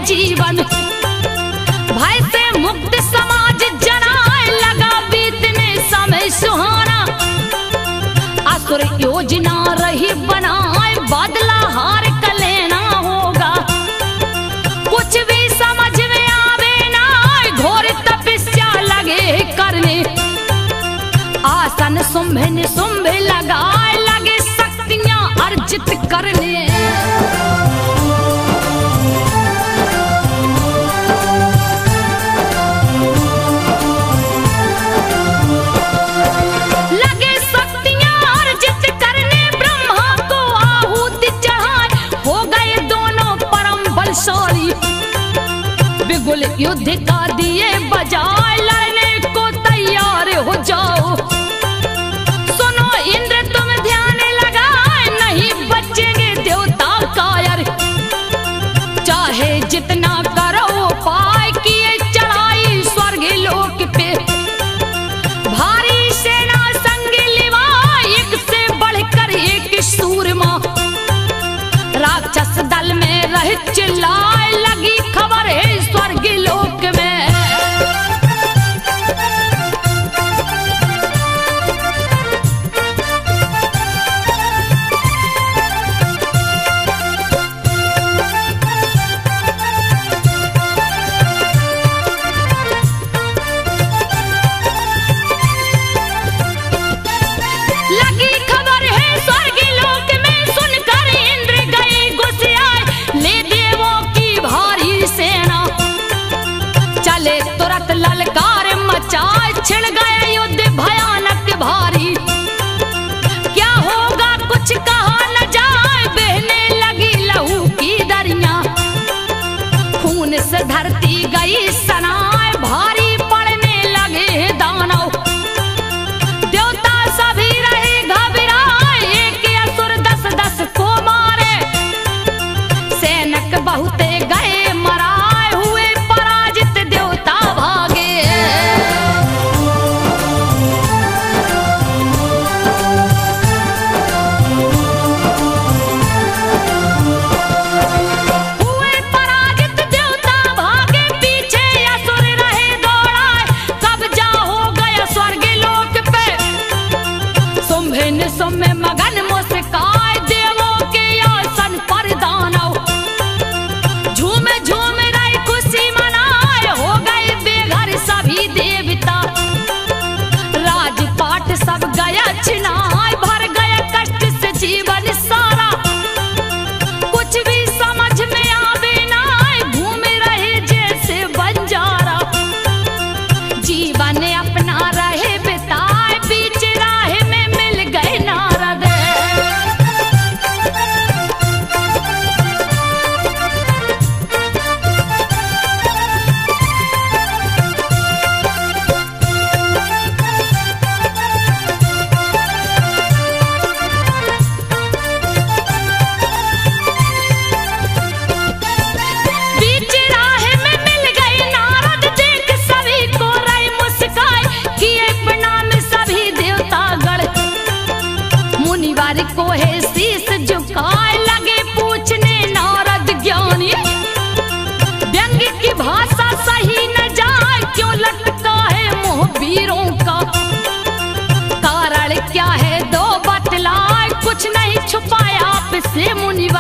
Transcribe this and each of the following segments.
जीवन भय से मुक्त समाज जनाए लगा बीतने समय सुहाना। असुर योजना रही बनाए बदला हार का लेना होगा। कुछ भी समझ में आवे ना घोर तपस्या लगे करने। आसन सुंभे निसुंभे लगाए लगे शक्तियां अर्जित करने। बिगुल युद्ध का दिए बजाए लड़ने को तैयार हो जाओ। सुनो इंद्र तुम ध्यान लगाए नहीं बचेंगे देवता कायर। चाहे जितना करो पाए किए चढ़ाई स्वर्ग लोक पे। भारी सेना संग लिवा एक से बढ़कर एक सूरमा। राक्षस दल में रह चिल्लाए लगी खबर है स्वर्ग लोक में। लगी खबर है स्वर्ग लोक में सुनकर इंद्र गए गुस्साए ले देवों की भारी सेना।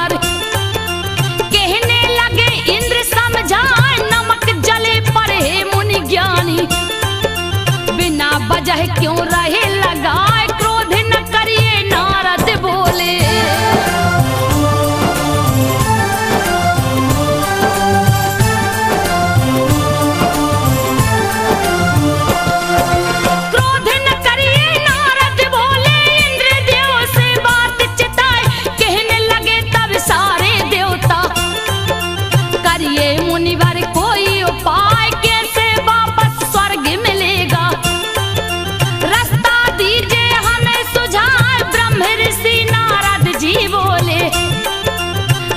पर। कहने लगे इंद्र समझाए नमक जले पर हे मुनि ज्ञानी, बिना वजह क्यों रहे लगाए, क्रोध न करिए नारद बोले। क्रोध न करिए नारद बोले, इंद्र देव से बात चिताए, कहने लगे तब सारे देवता, करिए मुनिवर कोई उपाय, कैसे वापस स्वर्ग मिलेगा, रास्ता दीजिए हमें सुझाए। ब्रह्म ऋषि नारद जी बोले,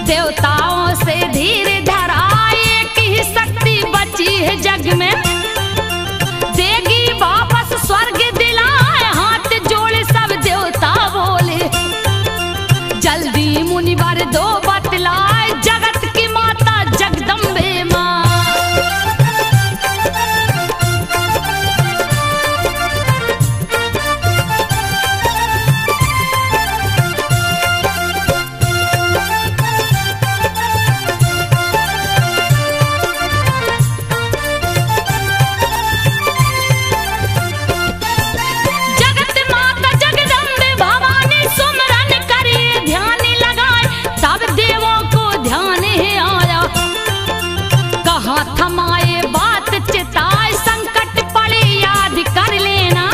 देवताओं से धीर धराए, एक ही शक्ति बची है जग में, देगी वापस स्वर्ग दिलाए। हाथ जोड़े सब देवता बोले, जल्दी मुनिवर दो बतलाए, जगत की माता जगदम्बे माँ। जगत माता जगदम्बे भवानी सुमरन करिए ध्यान लगाए, तब देवों को ध्यान है आया, कहाँ थमाए बात चिताए, संकट पड़े याद कर लेना,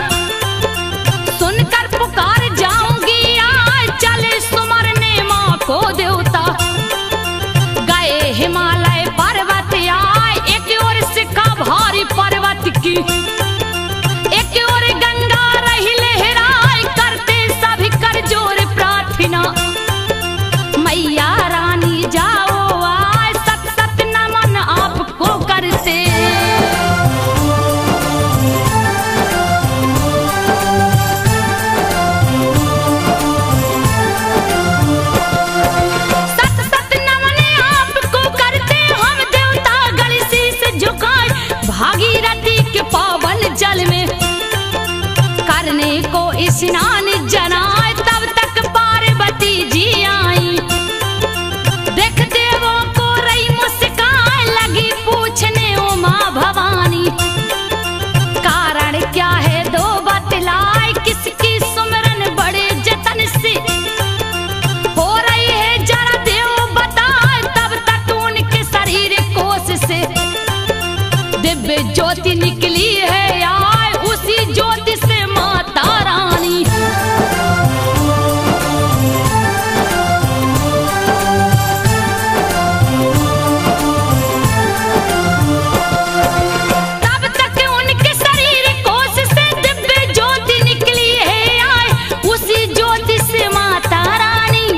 सुनकर पुकार जाऊंगी आए, चले सुमरने माँ को देवता। गए हिमालय पर्वत आए, एक ओर शिखा भारी पर्वत की, एक ओर गंगा रही लहराए, करते सभी कर जोर प्रार्थना, मैया रानी जाओ आए, सत सत नमन आपको करते। सत सत नमन आपको करते, हम देवता गण शीस झुकाए, भागीरथी के पावन जल में करने को स्नान जनाए, तब तक पार्वती जी आई, देख देवों को रही मुस्काए, लगी पूछने उमा भवानी, कारण क्या है दो बतलाए, किसकी सुमरन बड़े जतन से हो रही है, जरा देव बताए। तब तक उनके शरीर कोश से दिव्य ज्योति निकली है आए, उसी ज्योति से माता रानी। तब तक उनके शरीर कोश से दिव्य ज्योति निकली है आए, उसी ज्योति से माता रानी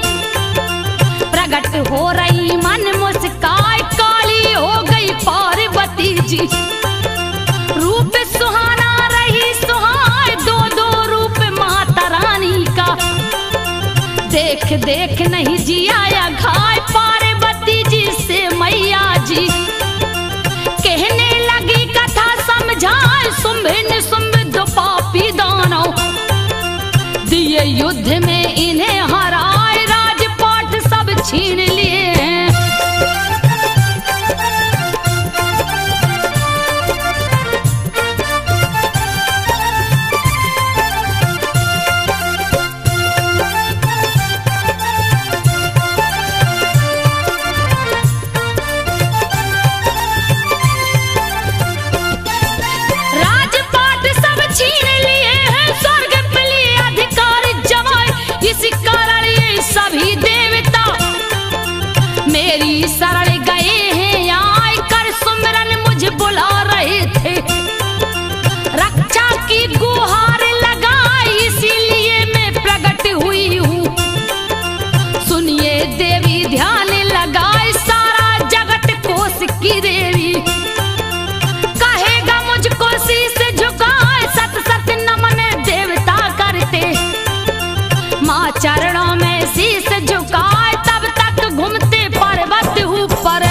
प्रकट हो रही, मन मुस्काए, काली हो गई पार्वती जी, रूप सुहाना रही सुहाए, दो दो रूप माता रानी का, देख देख नहीं जिया घाय, पार्वती जी से मैया जी कहने लगी कथा समझाए, शुंभ शुंभ दो पापी दानव, दिए युद्ध में इन्हें हराए, राजपाट सब छीन लिए हैं। राजपाट सब छीन लिए हैं, स्वर्ग पे लिए अधिकार जमाए, इसी कारण ये सभी देवता मेरी शरण गए हैं आए, कर सुमरन मुझे बुला रहे थे, रक्षा की गुहार लगाई, इसीलिए मैं प्रकट हुई हूँ, सुनिए देवी ध्यान लगाए, सारा जगत कोष की देवी, कहेगा मुझको शीस झुकाए, सत सत नमन देवता करते, माँ चरणों में शीस झुकाए, तब तक घूमते पर्वत ऊपर।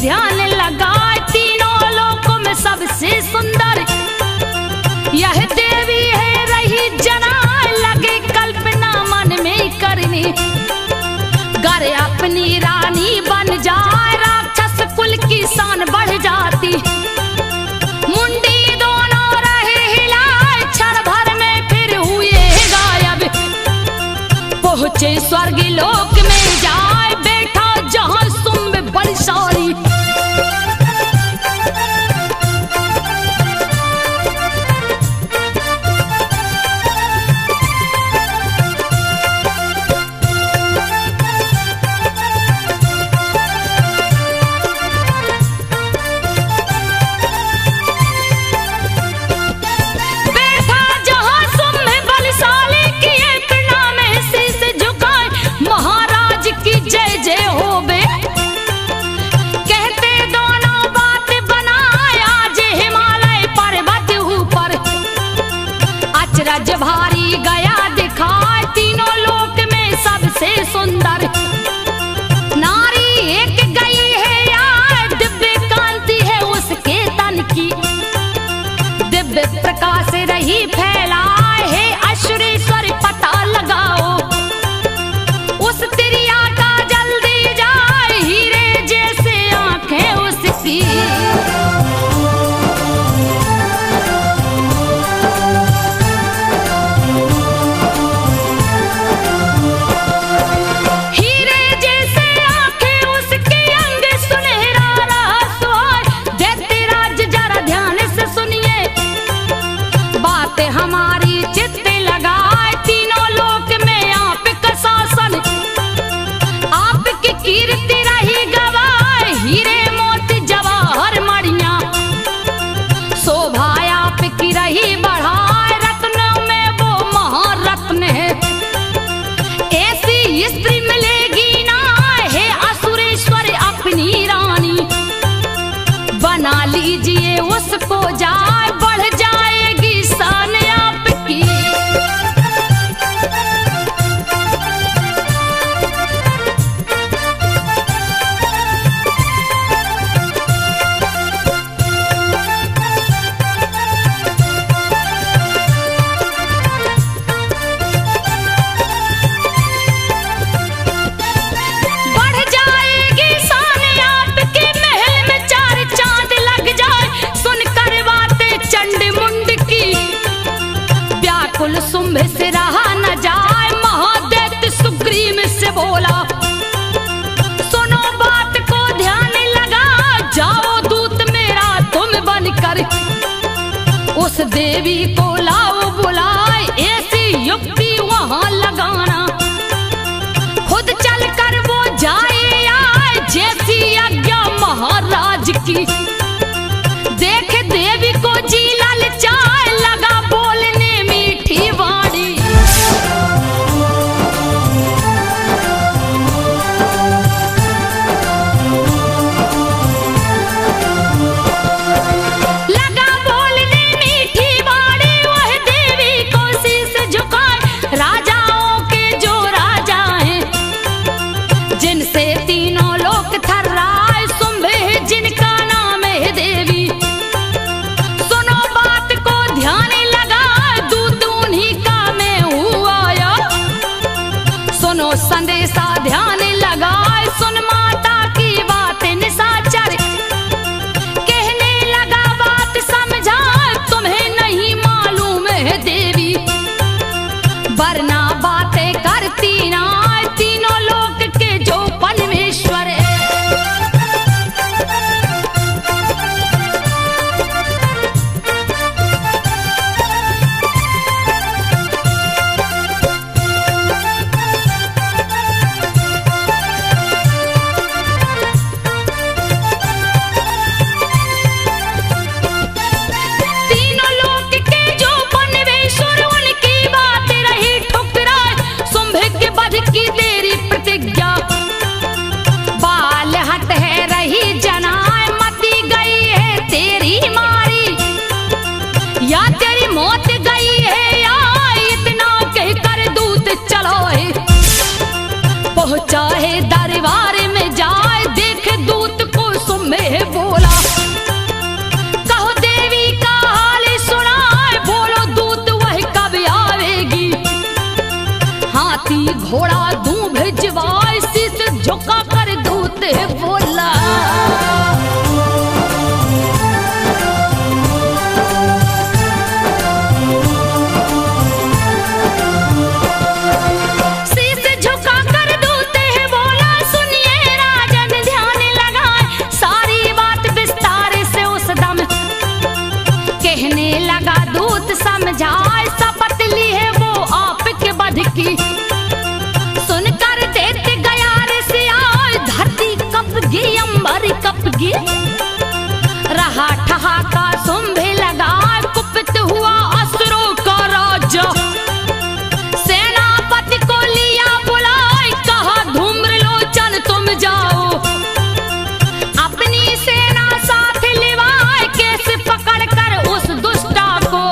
ध्यान लगाए, तीनों लोकों में सबसे सुंदर यह देवी है रही जना, लगे कल्पना मन में करनी, गर अपनी रानी बन जाए, राक्षस कुल की शान बढ़ जाती, मुंडी दोनों रहे हिलाए, क्षण भर में फिर हुए गायब, पहुंचे स्वर्ग लोक में जाए, बैठा जहां सुम्ब बलशाली, रज भारी गया दिखाए, तीनों लोक में सबसे सुंदर नारी एक गई है यार, दिव्य कांति है उसके तन की, दिव्य प्रकाश रही फैलाए है, अश्वरेश्वर पता लगाओ उस तिरिया का जल्दी जाए, हीरे जैसे आंखें उसकी, हमारी चित्त लगाए, तीनों लोक में आपका शासन, आपकी कीर्ति रही गवाए, हीरे मोती जवाहर मणियां, शोभा आपकी रही बढ़ाए, रत्नों में वो महारत्न है, ऐसी स्त्री मिलेगी ना है, असुरेश्वर अपनी रानी, बना लीजिए उसको जाए, बढ़ जाएगी शान आपकी, बढ़ जाएगी शान आपके, महल में चार चांद लग जाए, सुनकर बातें चंड मुंड की, व्याकुल शुंभ से रहा न जाए, महादैत्य सुग्रीव से बोला, सुनो बात को ध्यान लगा, जाओ दूत मेरा तुम बनकर, उस देवी को लाओ बुलाए, ऐसी युक्ति वहां लगाना, खुद चलकर वो जाए आए, जैसी आज्ञा महाराज की, देख देवी को जी ललचाए, लगा बोलने मीठी वाणी, लगा बोलने मीठी वाणी, वह देवी को शीश झुकाए, राजाओं के जो राजा हैं, जिनसे तीनों लोक थर्राए, शुंभ है जिनका नाम है देवी, सुनो बात को ध्यान लगा, दूत उन्हीं का मैं हूँ आया, सुनो संदेशा ध्यान लगाए, सुन माता की बात निशाचर, कहने लगा बात समझा, तुम्हें नहीं मालूम है देवी, वरना बातें करती ना, तीनों लोक के जो परमेश्वर है, तीनों लोक के जो परमेश्वर, उनकी बात रही ठुकराए, शुंभ के बध हाथी घोड़ा दूं भिजवाए, शीश झुका कर दूत बोला। शीश झुका कर दूत बोला, सुनिए राजन ध्यान लगाए, सारी बात विस्तार से उस दम कहने लगा दूत समझाए, शपथ ली है वो आपके वध की, सुनकर देते गया ऋषियाय, धरती कपगी अंबर कपगी, रहा ठहाका सुंभे लगा, कुपित हुआ असुरों का राजा, सेनापति को लिया बुलाए, कहा धूम्रलोचन तुम जाओ, अपनी सेना साथ लिवाए, कैसे पकड़ कर उस दुष्टा को।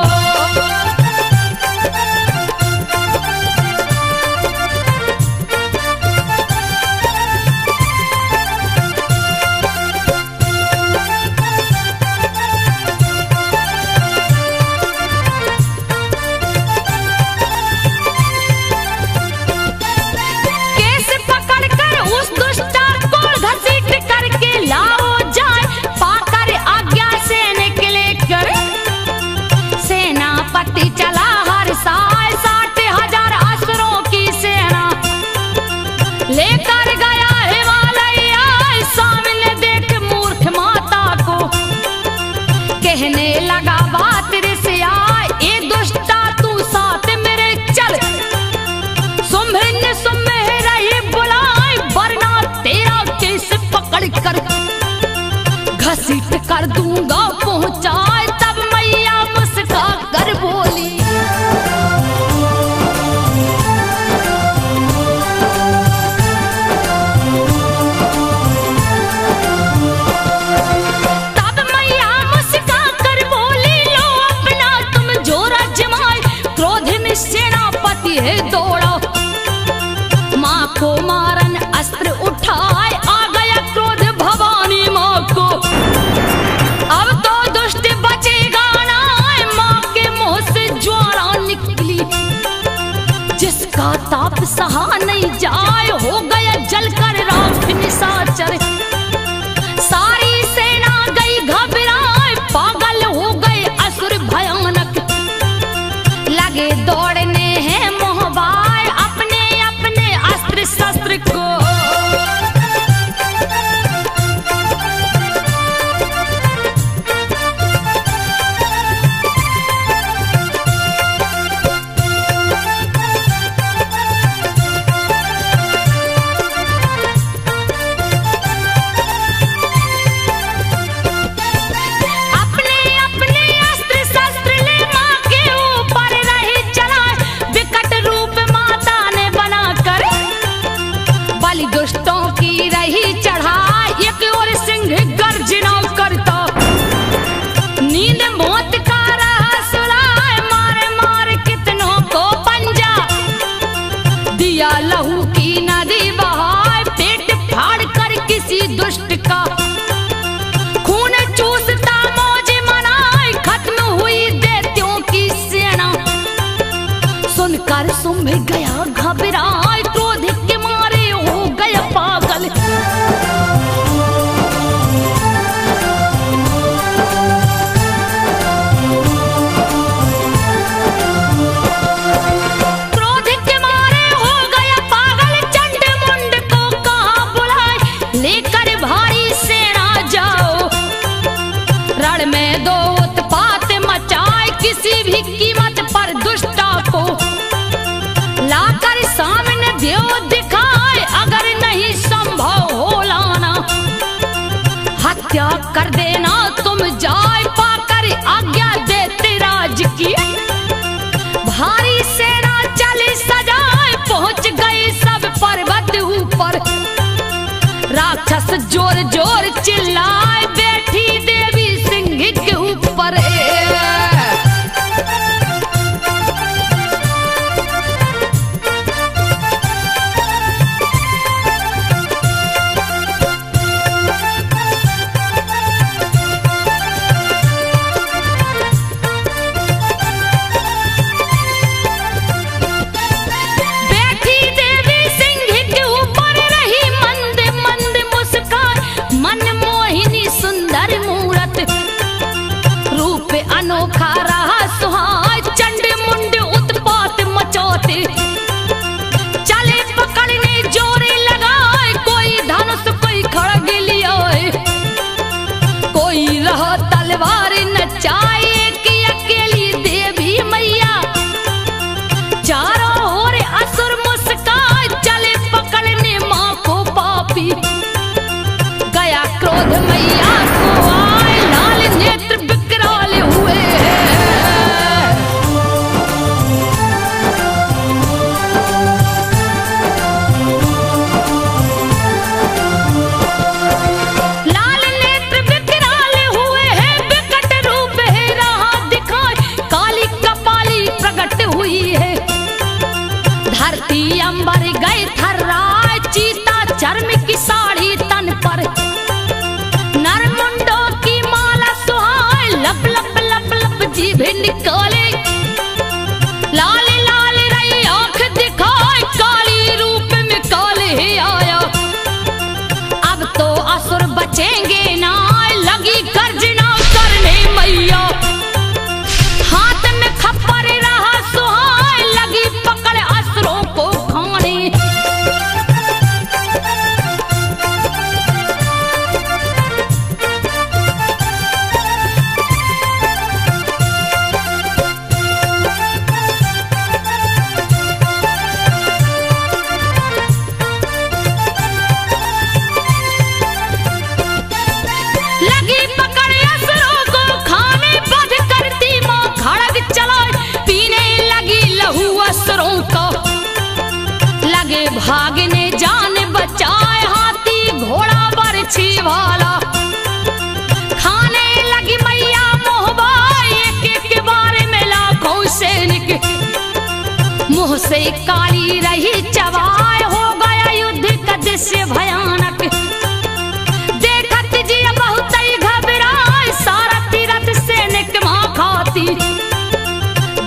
कैसे पकड़ कर उस दुष्टा को घसीट करके लाओ जाए, पाकर आज्ञा से निकले कर सेनापति चला हर साय, 60,000 असुरों की सेना लेकर गया हिमालय आए, सामने देख मूर्ख माता को कहने लगा बात ऋषि आए, ए दुष्टा तू साथ मेरे चल, सुम्हे ने सुम्हे रही बुलाए, वरना तेरा केस पकड़ कर घसीट कर दूंगा पहुंचाए, तब मैया मुस्का कर बोली। तब मैया मुस्का कर बोली, लो अपना तुम जोर आजमाए, क्रोध में सेनापति है दौड़ा, माँ को मारन अस्त्र उठाए, आ गया क्रोध भवानी माँ को, अब तो दुष्ट बचेगा ना, माँ के मुंह से ज्वाला निकली, जिसका ताप सहा नहीं जाए, हो गया जलकर राख निशाचर, सारी सेना गई घबराए, पागल हो गए असुर भयानक, लगे दौड़ने हैं मोहबाय, अपने अपने अस्त्र शस्त्र को। अपने अपने अस्त्र शस्त्र ले माँ के ऊपर रही चलाए, विकट रूप माता ने बनाकर बलि दुष्टों की रही चढ़ाई, एक और सिंह गर्जना करता, नींद मौत का रहा सुलाए, मार मार कितनों को पंजा, दिया लहू की नदी बहाए, पेट फाड़ कर किसी दुष्ट का, खून चूसता मौज मनाए, खत्म हुई दैत्यों की सेना, सुनकर सुम्भ गया घबराए, क्रोध के मारे हो गया पागल, क्रोध के मारे हो गया पागल, चंड मुंड को कहा बुलाए, लेकर भारी सेना जाओ, रण में दो उत्पात मचाए, किसी भी कीमत पर दुष्टा को लाकर सामने देव दिखाए, अगर नहीं संभव हो लाना, हत्या कर देना तुम जाए, पाकर आज्ञा देते राज की, भारी सेना चली सजाए, पहुंच गई सब पर्वत ऊपर, राक्षस जोर जोर चिल्लाए, बैठी देवी सिंह के ऊपर। बैठी धरती अंबर गए थर्राए, चीता चर्म की साड़ी तन पर, नरमुंडों की माला सुहाए, लप लप लप लप जीभ निकाले, लाल लाल रही आंख दिखाए, काली रूप में काले ही आया। अब तो असुर बचेंगे ना, लगी गर्जना करने मैया, हाथ में खप्पर रहा सुहाए, लगी पकड़ असुरों को खाने। लगी पकड़ असुरों को खाने, बध करती मां खड़ग चलाए, पीने लगी लहू असुरों का, लगे भागने जान बचाए, हाथी घोड़ा बरछी वाला, खाने लगी मैया मोहबाई, एक एक बार में लाखों सैनिक, मुंह से काली रही चबाए, हो गया युद्ध का दृश्य भयानक। देखत जी बहुत ही घबराए, सारा तीरथ सैनिक मां खाती,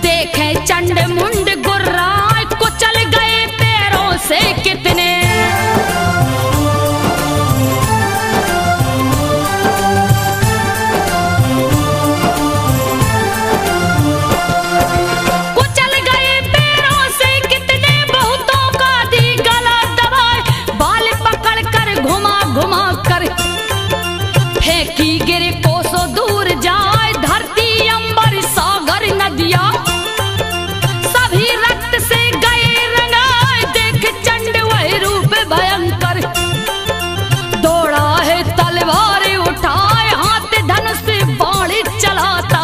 देखे चंड मुंड गुर्राए, कुचल गए पैरों से कितने। कुचल गए पैरों से कितने, बहुतों का दी गला दबाए, बाल पकड़ कर घुमा घुमा कर, फेंकी गिरे कोसों दूर जाए, धरती अंबर सागर नदिया, सभी रक्त से गए रंगाए, देख चंड वही रूप भयंकर, दौड़ा है तलवार उठाए, हाथ धनुष बाण चलाता,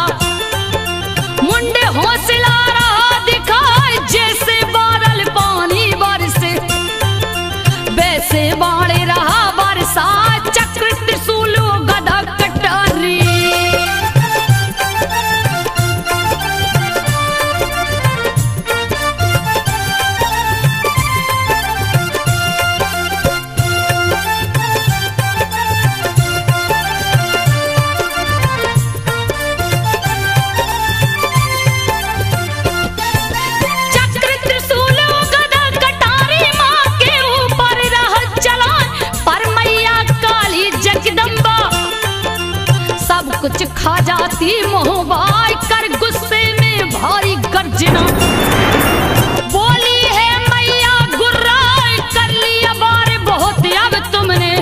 मुंडे हौसला रहा दिखाए, जैसे बादल पानी बरसे, वैसे बाण रहा बरसा, चक्र त्रिशूल गदा कटारी। चक्र त्रिशूल गदा कटारी, मां के ऊपर रह चला, पर मैया काली जगदम्बा सब कुछ खा जाती, मोहबाई कर गुस्से में भारी गर्जना, बोली है मैया गुर्राए, कर लिया बार बहुत अब तुमने,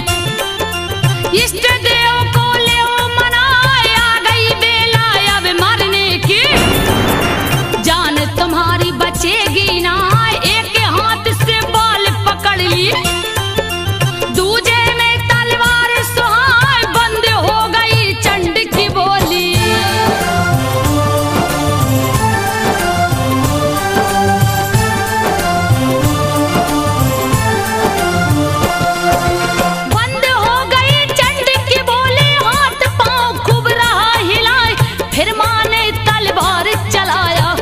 इष्ट देव को ले मनाए, आ गई बेला अब मरने की, जान तुम्हारी बचेगी ना, एक हाथ से बाल पकड़ ली, दूजे में तलवार सुहाए, बंद हो गई चंड की बोली। बंद हो गई चंड की बोली, हाथ पांव खूब रहा हिलाए, फिर मां ने तलवार चलाया,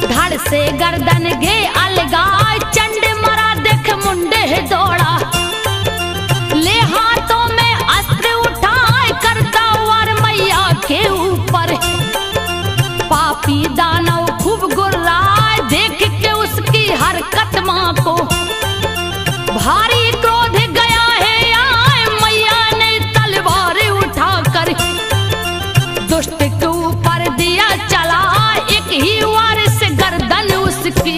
धड़ से गर्दन गे अलगाए, चंड मरा देख मुंडे दौड़ा, ले हाथों में अस्त्र उठाए, करता वार मैया के ऊपर, पापी दानव खूब गुर्राए, देख के उसकी हरकत मां को, भारी क्रोध गया है आए, मैया ने तलवार उठाकर, दुष्ट के ऊपर दिया चला, एक ही वार से गर्दन उसकी।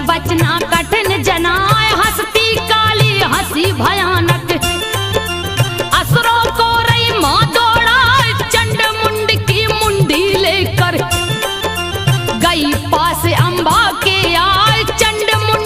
बचना कठिन जनाए, हंसती काली हंसी भयानक, असुरों को रही मां दौड़ाए, चंड मुंड की मुंडी लेकर गई पास अंबा के आए, चंड मुंड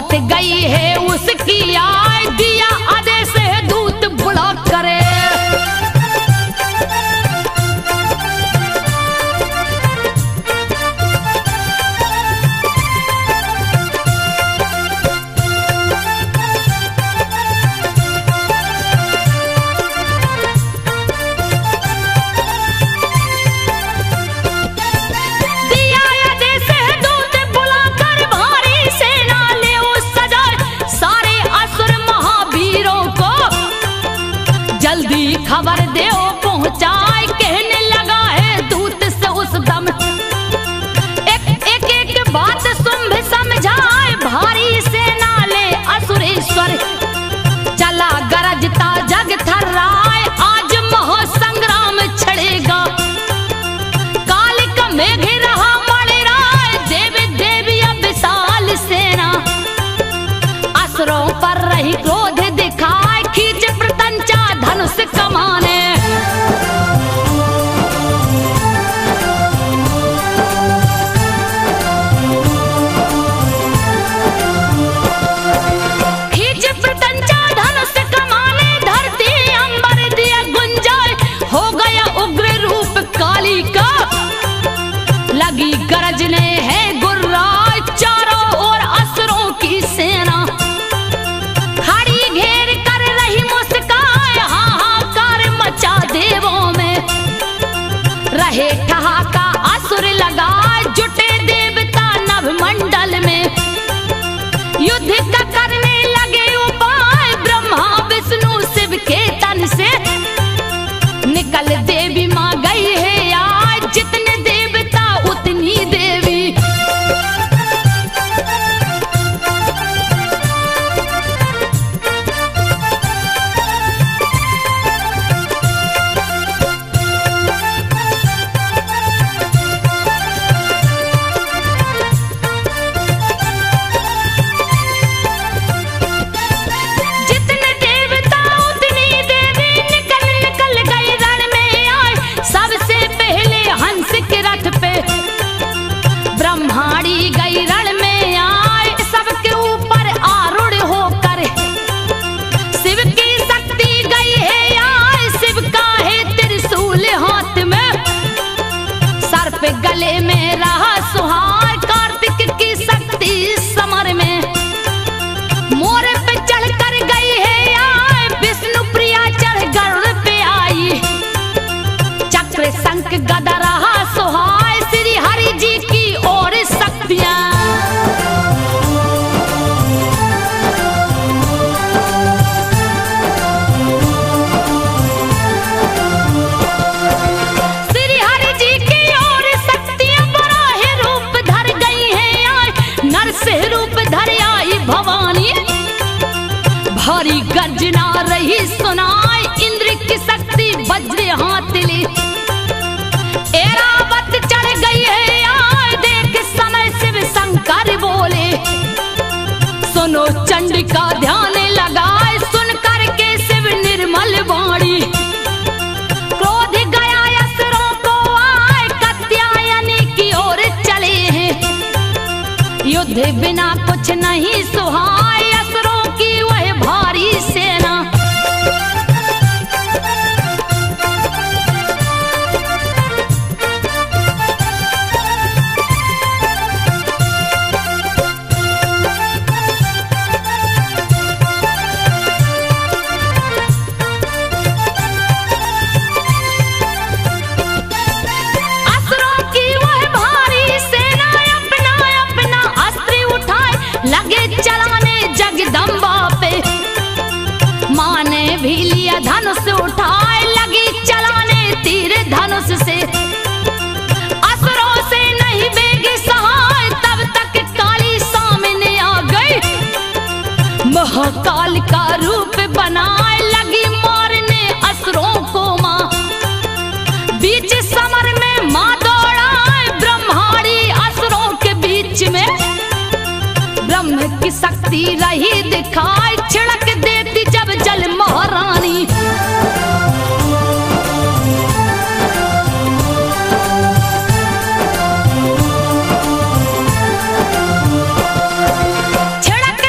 मौत गई है उसकी आय, दिया आदेश है दूत बुला करे। खबर दे पहुंचाए, कहने लगा है दूत से उस दम, एक बात सुन समझाए, भारी सेना ले असुरेश्वर, चला गरजता जग थर्राए, आज महासंग्राम छड़ेगा, कालिक मेघ रहा मणि राय, देवी देवी विशाल सेना, असुरों पर रही क्रोध दिखाए, खींच प्रतंचा धनुष कमाने। खींच प्रतंचा धनुष कमाने, धरती अंबर दिया गुंजाए, हो गया उग्र रूप काली का, लगी गरजने है गुर्राए, चारों ओर असुरों की सेना, खड़ी घेर कर रही मुस्काए, हाहाकार मचा देवों में, रहे ठहाका असुर लगाए, जुटे देवता नभ मंडल में, युद्ध का करने लगे उपाय, ब्रह्मा विष्णु शिव के तन से, निकल देवी मां गई है आज, जितने देवता उतनी देवी। ब्रह्माणी गई रण में आए, सबके ऊपर आरूढ़ होकर, शिव की शक्ति गई है आए, शिव का है त्रिशूल हाथ में, सर्प गले में रहा सुहार, कार्तिक की शक्ति समर में, मोर पे चढ़ कर गई है आए, विष्णु प्रिया चढ़ गरुड़ पे आई, चक्र शंख गदा रहा सुहाय, श्री हरि जी की और शक्तियां। श्री हरि जी की और शक्तियां बराह रूप धर गई हैं आए, नर से रूप धर आई भवानी, भारी गर्जना रही सुनाई, इंद्र की शक्ति वज्र हाथ ली, ऐरावत चढ़ गई है आए, देख समय शिव शंकर बोले, सुनो चंडिका ध्यान लगाए, सुन करके शिव निर्मल वाणी, क्रोध गया असुरों को आए, कात्यायनी की ओर चले हैं, युद्ध बिना कुछ नहीं सुहाए, असुरों की वह भारी सेना, धनुष उठाए, लगी चलाने तीर धनुष से, असुरों से नहीं बेग सहाय, तब तक काली सामने आ गई, महाकाल का रूप बनाए, लगी मारने असुरों को मां, बीच समर में मां दौड़ाए, ब्रह्माणी असुरों के बीच में, ब्रह्म की शक्ति रही दिखाई, छिड़क देती जब जल महारानी, छिड़क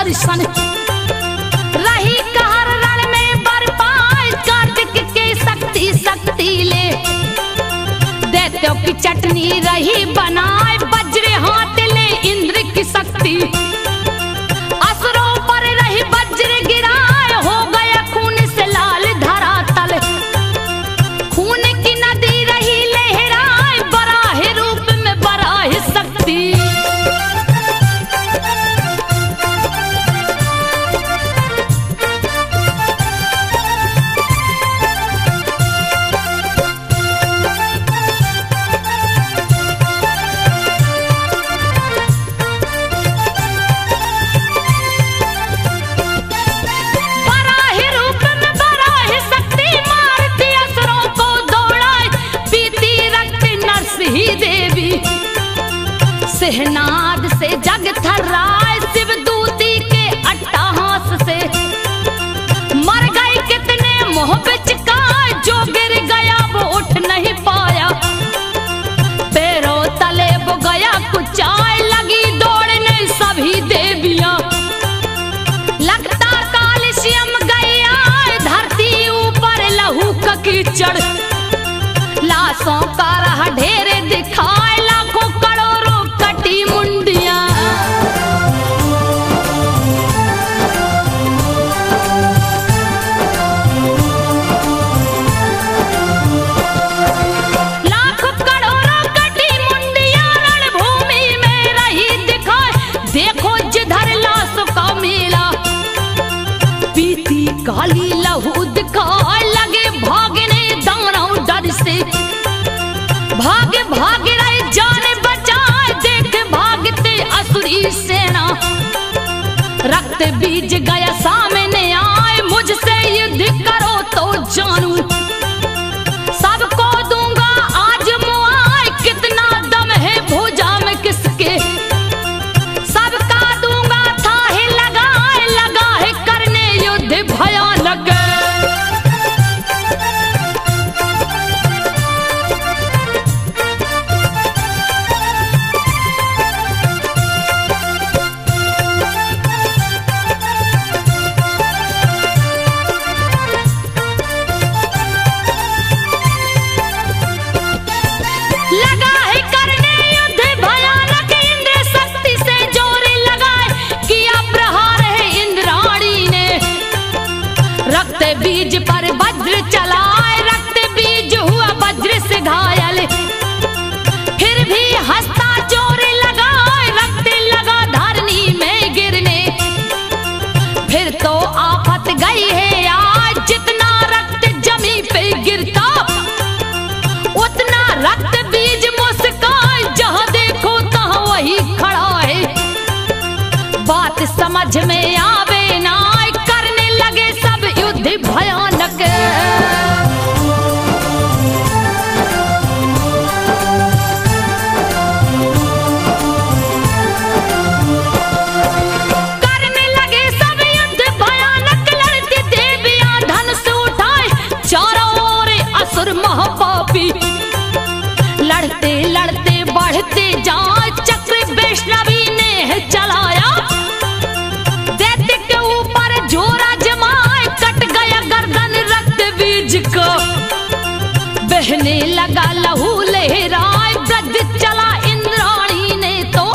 दर्शन। रही कहर रण में बरपाए कार्तिक के शक्ति शक्ति ले, दैत्यों की चटनी रही बनाए वज्र हाथ ले इंद्र की शक्ति। असुरों पर रही वज्र गिराए हो गया खून से लाल धरातल, खून की नदी रही लहराए बराह रूप में बराह शक्ति। सिहनाद से जग थर्राए शिवदूती के अट्टहास से, मर गए कितने मोह बिचकाए जो गिर गया वो उठ नहीं पाया, पैरों तले वो गया कुचाए लगी दौड़ने सभी देवियां। लगता कालश्यम गया धरती ऊपर लहू का कीचड़, लाशों का रहा ढेर दिखाए लाखों करोड़ों कटी मुंडियां। लाखों करोड़ों कटी मुंडियां रणभूमि में रही दिखाए, देखो जिधर लाशों का मेला, पीती काली लहू दिखाए लगे भागने दानव डर से। भाग भाग रहे जाने बचाए देख भागते असुरी सेना, रक्त बीज गया सामने आए मुझसे युद्ध करो तो जानू, सबको दूंगा आज मुआए कितना दम है भुजा में किसके, सबका दूंगा थाहे लगाए लगा है करने युद्ध भयानक। बीज पर वज्र चलाए रक्त बीज हुआ वज्र से घायल, फिर भी हंसता जोर लगाए रक्त लगा धरनी में गिरने। फिर तो आफत गई है आज जितना रक्त जमी पे गिरता, उतना रक्त बीज मुस्काए जहां देखो तहां वही खड़ा है। बात समझ में आवे ना करने लगे सब युद्ध भयानक। करने लगे सब युद्ध भयानक, लड़ती देवियां धनुष उठाए चारों ओर असुर महापापी, लड़ते लड़ते बढ़ते जाए चक्र वैष्णवी ने चलाया, दैत्य के ऊपर जोरा जमाए कट गया गर्दन रक्त बीज को, बहने लगा लहू लहराए वृद्ध चला इंद्राणी ने तो,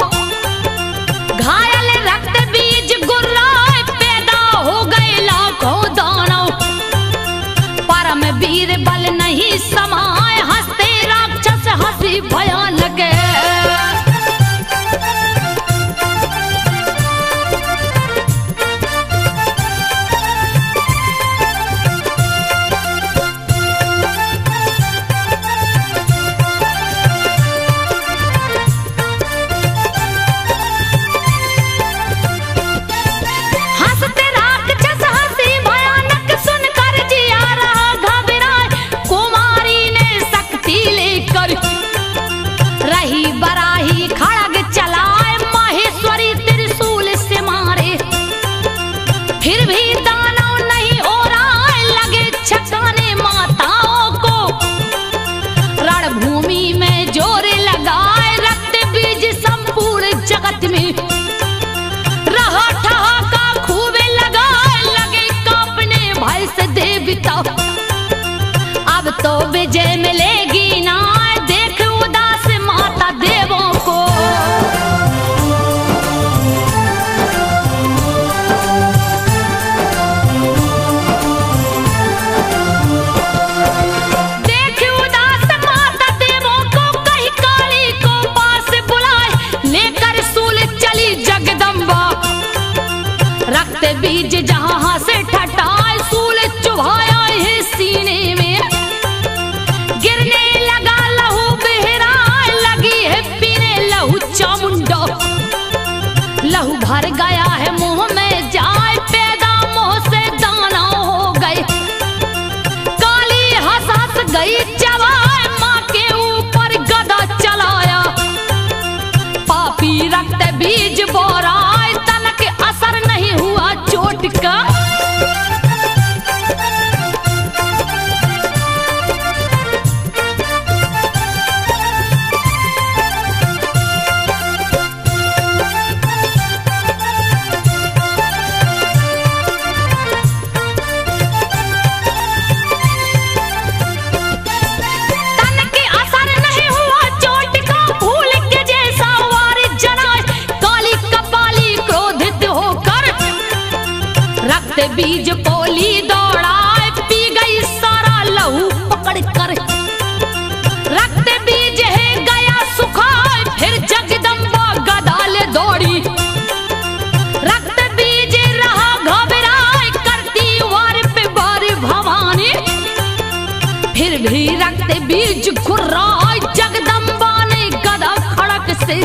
घायल रक्त बीज गुर्राए पैदा हो गए लाखों दानव, परम वीर बल नहीं समाए हंसते राक्षस हंसी भयानक। रही रक्त बीज जहां से ठटाए सूल चुभाया है सीने में, गिरने लगा लहू बहरा लगी है पीने लहू चामुंडा, लहू भर गया है मुंह में जाए पैदा मुंह से दाना हो गए, काली हंस हंस गई चबाए माँ के ऊपर गदा चलाया, पापी रक्त बीज बोराए तन के असर नहीं हुआ चोट का। बीज पोली दौड़ाए पी गई सारा लहू पकड़ कर, रक्त बीज है गया सुखाए फिर जगदम्बा गदाले दौड़ी, रक्त बीज रहा घबराए करती वार पे वार भवानी, फिर भी रक्त बीज खुर्राए जगदम्बा ने गदा खड़क से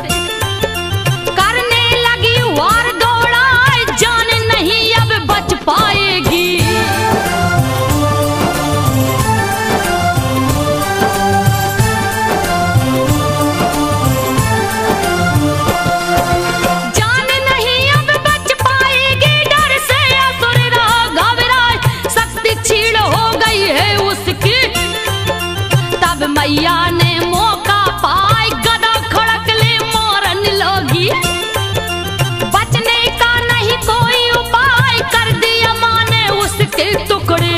करने लगी वार दौड़ाए, जान नहीं अब बच पाएगी। जान नहीं अब बच पाएगी, डर से असुर रहा घबराए, शक्ति छीड़ हो गई है उसकी, तब मैया ने मौका पाए गदा खड़क ले मारन लगी, बचने का नहीं कोई उपाय कर दिया माँ ने उसके टुकड़े,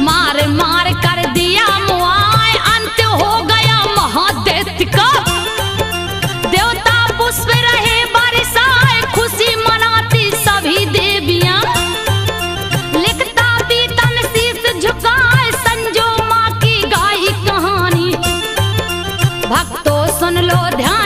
मार मार कर दिया मुआए अंत हो गया महादैत्य का, देवता पुष्प रहे बरसाए खुशी मनाती सभी देवियां, लिखता पीतन शीश झुकाए संजो माँ की गाई कहानी, भक्तों सुन लो ध्यान